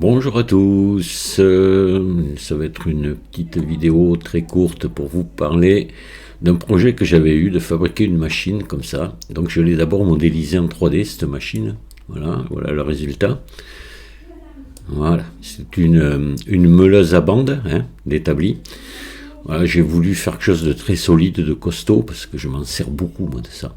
Bonjour à tous, ça va être une petite vidéo très courte pour vous parler d'un projet que j'avais eu de fabriquer une machine comme ça. Donc je l'ai d'abord modélisée en 3D cette machine, voilà le résultat. Voilà, c'est une meuleuse à bande d'établi. Voilà, j'ai voulu faire quelque chose de très solide, de costaud, parce que je m'en sers beaucoup moi de ça.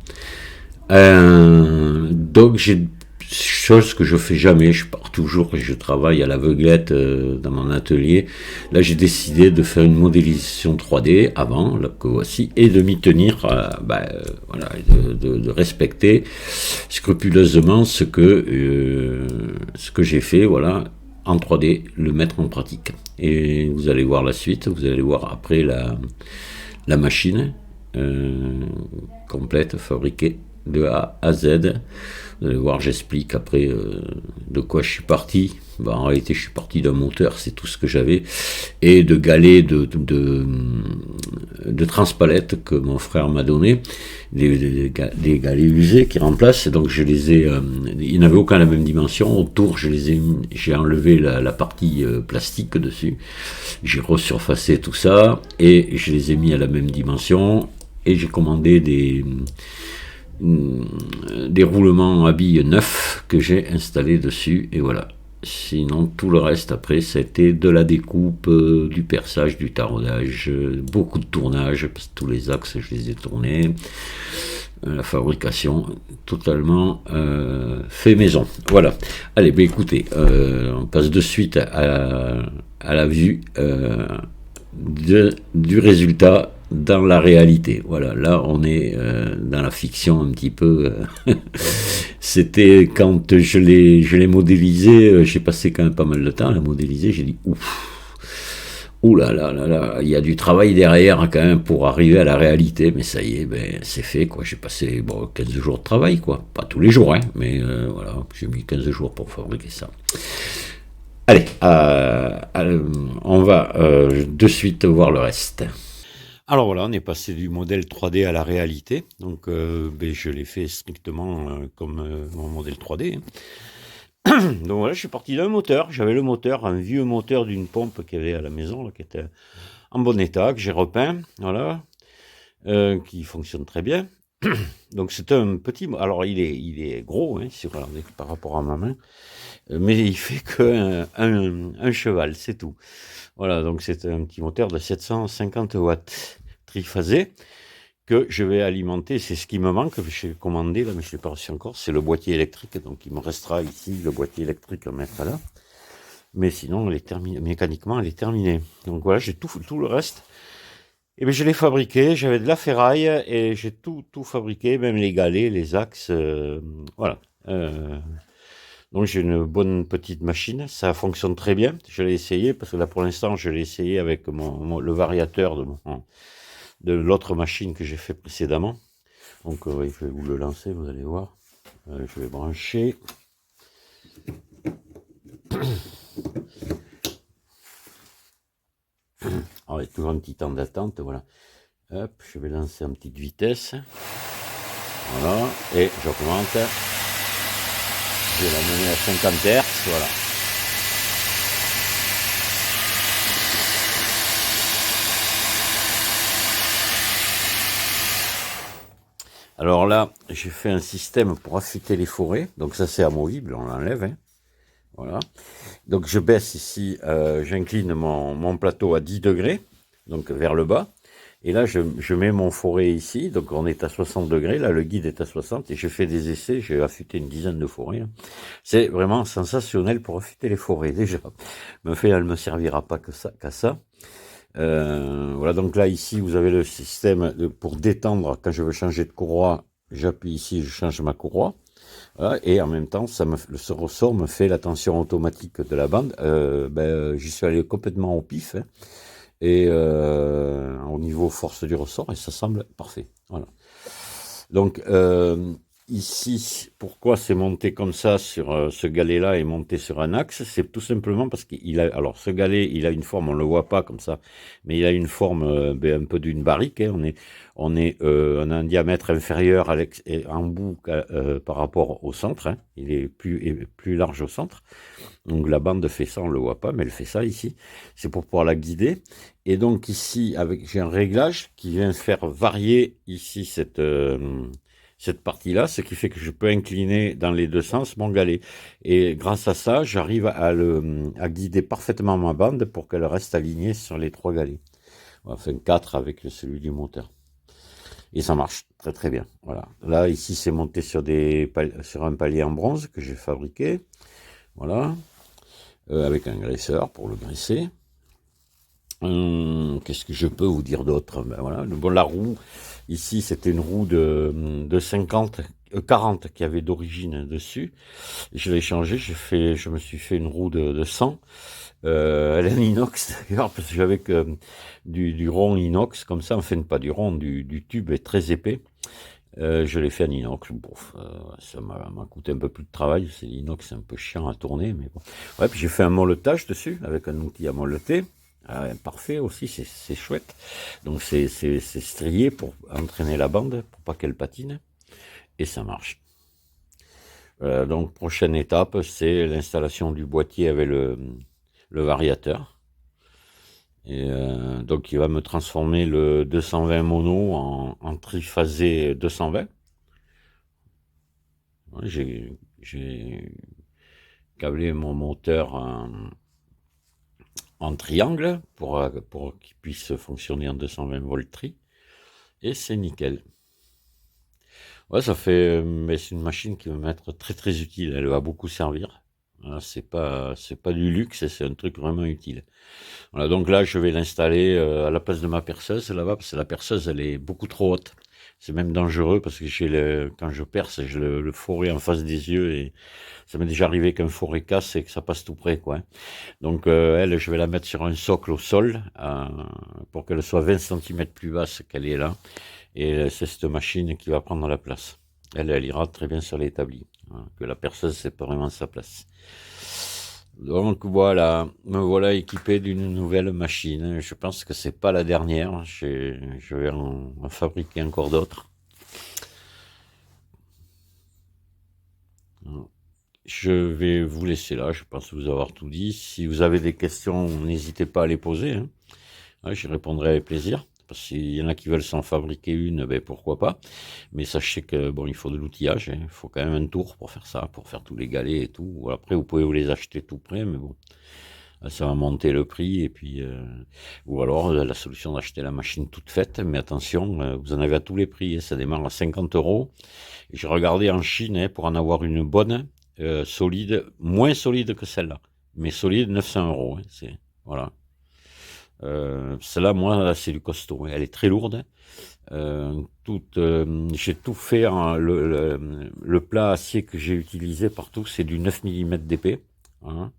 Donc j'ai chose que je fais jamais, je pars toujours et je travaille à l'aveuglette dans mon atelier. Là j'ai décidé de faire une modélisation 3D avant, là que voici, et de m'y tenir, voilà, de respecter scrupuleusement ce que j'ai fait, voilà, en 3D, le mettre en pratique. Et vous allez voir la suite, vous allez voir après la machine complète, fabriquée de A à Z. Vous allez voir, j'explique après de quoi je suis parti. En réalité, je suis parti d'un moteur, c'est tout ce que j'avais, et de galets de transpalettes que mon frère m'a donné, des galets usés qui remplacent. Donc je les ai, ils n'avaient aucun la même dimension. Autour, j'ai enlevé la partie plastique dessus. J'ai resurfacé tout ça et je les ai mis à la même dimension. Et j'ai commandé des roulements à billes neufs que j'ai installés dessus, et voilà. Sinon, tout le reste après, c'était de la découpe, du perçage, du taraudage, beaucoup de tournage, parce que tous les axes, je les ai tournés. La fabrication, totalement fait maison. Voilà. Allez, écoutez, on passe de suite à la vue du résultat dans la réalité. Voilà, là on est dans la fiction un petit peu. C'était quand je l'ai modélisé, j'ai passé quand même pas mal de temps à la modéliser, j'ai dit ouf. Ouh là là là là, il y a du travail derrière quand même pour arriver à la réalité, mais ça y est, c'est fait quoi. J'ai passé 15 jours de travail quoi, pas tous les jours, mais voilà, j'ai mis 15 jours pour fabriquer ça. Allez, on va de suite voir le reste. Alors voilà, on est passé du modèle 3D à la réalité. Donc je l'ai fait strictement comme mon modèle 3D. Donc voilà, je suis parti d'un moteur. J'avais le moteur, un vieux moteur d'une pompe qu'il y avait à la maison, là, qui était en bon état, que j'ai repeint, voilà, qui fonctionne très bien. Donc c'est un petit... Alors il est gros, regardez, par rapport à ma main, mais il fait que un cheval, c'est tout. Voilà, donc c'est un petit moteur de 750 watts triphasé que je vais alimenter. C'est ce qui me manque, que j'ai commandé là, mais je ne l'ai pas reçu encore. C'est le boîtier électrique, donc il me restera ici le boîtier électrique à mettre là. Mais sinon, elle est terminée, mécaniquement, elle est terminée. Donc voilà, j'ai tout le reste. Et bien je l'ai fabriqué, j'avais de la ferraille et j'ai tout fabriqué, même les galets, les axes, voilà. Donc j'ai une bonne petite machine, ça fonctionne très bien. Je l'ai essayé parce que là pour l'instant je l'ai essayé avec le variateur de l'autre machine que j'ai fait précédemment. Donc je vais vous le lancer, vous allez voir. Je vais brancher. Alors il y a toujours un petit temps d'attente, voilà. Hop, je vais lancer en petite vitesse. Voilà, et j'augmente. Je vais la mener à 50 Hz, voilà. Alors là, j'ai fait un système pour affûter les forêts. Donc ça c'est amovible, on l'enlève. Voilà. Donc je baisse ici, j'incline mon plateau à 10 degrés, donc vers le bas. Et là, je mets mon forêt ici, donc on est à 60 degrés, là le guide est à 60, et je fais des essais, j'ai affûté une dizaine de forêts. C'est vraiment sensationnel pour affûter les forêts, déjà. Mais fait, elle ne me servira pas qu'à ça. Voilà, donc là, ici, vous avez le système pour détendre, quand je veux changer de courroie, j'appuie ici, je change ma courroie. Voilà, et en même temps, ce ressort me fait la tension automatique de la bande. J'y suis allé complètement au pif, et au niveau force du ressort, et ça semble parfait. Voilà. Donc ici, pourquoi c'est monté comme ça sur ce galet-là et monté sur un axe, c'est tout simplement parce qu'il a, alors ce galet, il a une forme, on le voit pas comme ça, mais il a une forme un peu d'une barrique. Hein. On a un diamètre inférieur en bout par rapport au centre. Hein. Il est plus large au centre. Donc la bande fait ça, on le voit pas, mais elle fait ça ici. C'est pour pouvoir la guider. Et donc ici, j'ai un réglage qui vient faire varier ici cette partie-là, ce qui fait que je peux incliner dans les deux sens mon galet. Et grâce à ça, j'arrive à guider parfaitement ma bande pour qu'elle reste alignée sur les trois galets. Enfin, quatre avec celui du moteur. Et ça marche très très bien. Voilà. Là, ici, c'est monté sur un palier en bronze que j'ai fabriqué. Voilà. Avec un graisseur pour le graisser. Qu'est-ce que je peux vous dire d'autre? Ben voilà. Bon, la roue, ici, c'était une roue de 40 qui avait d'origine dessus. Je l'ai changé, je me suis fait une roue de 100. Elle est en inox d'ailleurs, parce que j'avais que du rond inox, comme ça, enfin pas du rond, du tube est très épais. Je l'ai fait en inox. Bon, ça m'a coûté un peu plus de travail. C'est l'inox, c'est un peu chiant à tourner, mais bon. Ouais, puis j'ai fait un molletage dessus avec un outil à molleter. Parfait aussi, c'est chouette. Donc c'est strié pour entraîner la bande, pour pas qu'elle patine, et ça marche. Donc prochaine étape, c'est l'installation du boîtier avec le variateur. Et donc il va me transformer le 220 mono en triphasé 220. Ouais, j'ai câblé mon moteur en triangle pour qu'il puisse fonctionner en 220 volts tri. Et c'est nickel. Ouais, mais c'est une machine qui va m'être très très utile. Elle va beaucoup servir. Voilà, c'est pas du luxe, c'est un truc vraiment utile. Voilà, donc là, je vais l'installer à la place de ma perceuse là-bas, parce que la perceuse, elle est beaucoup trop haute. C'est même dangereux parce que quand je perce, j'ai le forêt en face des yeux et ça m'est déjà arrivé qu'un forêt casse et que ça passe tout près, quoi. Hein. Donc elle, je vais la mettre sur un socle au sol pour qu'elle soit 20 centimètres plus basse qu'elle est là. Et c'est cette machine qui va prendre la place. Elle ira très bien sur l'établi. Hein, que la perceuse, c'est pas vraiment sa place. Donc voilà, me voilà équipé d'une nouvelle machine. Je pense que c'est pas la dernière. Je vais en fabriquer encore d'autres. Je vais vous laisser là. Je pense vous avoir tout dit. Si vous avez des questions, n'hésitez pas à les poser. Hein. Ouais, j'y répondrai avec plaisir. Parce qu'il y en a qui veulent s'en fabriquer une, ben pourquoi pas. Mais sachez que bon, il faut de l'outillage. Hein. Il faut quand même un tour pour faire ça, pour faire tous les galets et tout. Après, vous pouvez vous les acheter tout près, mais bon. Ça va monter le prix et puis ou alors la solution d'acheter la machine toute faite, mais attention, vous en avez à tous les prix, hein, ça démarre à 50 euros. Et j'ai regardé en Chine hein, pour en avoir une bonne, solide, moins solide que celle-là, mais solide 900 euros. Hein, voilà. Celle-là, moi, là, c'est du costaud. Hein, elle est très lourde. J'ai tout fait. Hein, le plat acier que j'ai utilisé partout, c'est du 9 mm d'épais. Hein.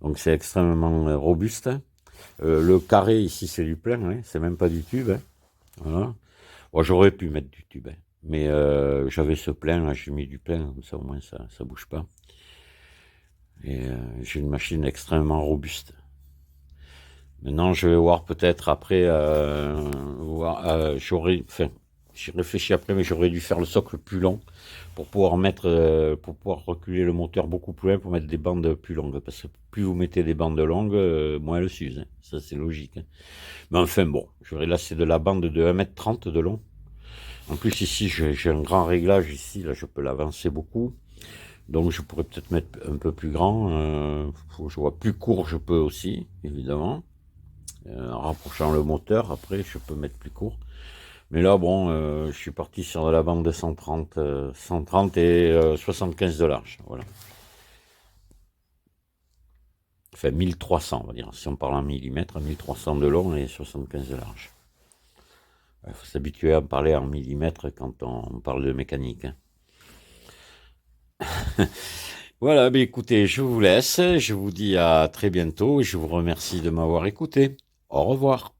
Donc c'est extrêmement robuste. Le carré ici c'est du plein, hein, c'est même pas du tube. Hein. Voilà. Bon, j'aurais pu mettre du tube, hein, mais j'avais ce plein, là, j'ai mis du plein, comme ça au moins ça bouge pas. Et j'ai une machine extrêmement robuste. Maintenant je vais voir peut-être après, j'ai réfléchi après, mais j'aurais dû faire le socle plus long pour pouvoir reculer le moteur beaucoup plus loin pour mettre des bandes plus longues. Parce que plus vous mettez des bandes longues, moins elle s'use. Hein. Ça, c'est logique. Hein. Mais enfin, bon, là, c'est de la bande de 1,30 m de long. En plus, ici, j'ai un grand réglage. Ici, là, je peux l'avancer beaucoup. Donc, je pourrais peut-être mettre un peu plus grand. Faut que je vois plus court, je peux aussi, évidemment. En rapprochant le moteur, après, je peux mettre plus court. Mais là, bon, je suis parti sur la bande de 130 et 75 de large. Voilà. Enfin, 1300, on va dire. Si on parle en millimètres, 1300 de long et 75 de large. Il faut s'habituer à parler en millimètres quand on parle de mécanique. Hein. Voilà, ben écoutez, je vous laisse. Je vous dis à très bientôt et je vous remercie de m'avoir écouté. Au revoir.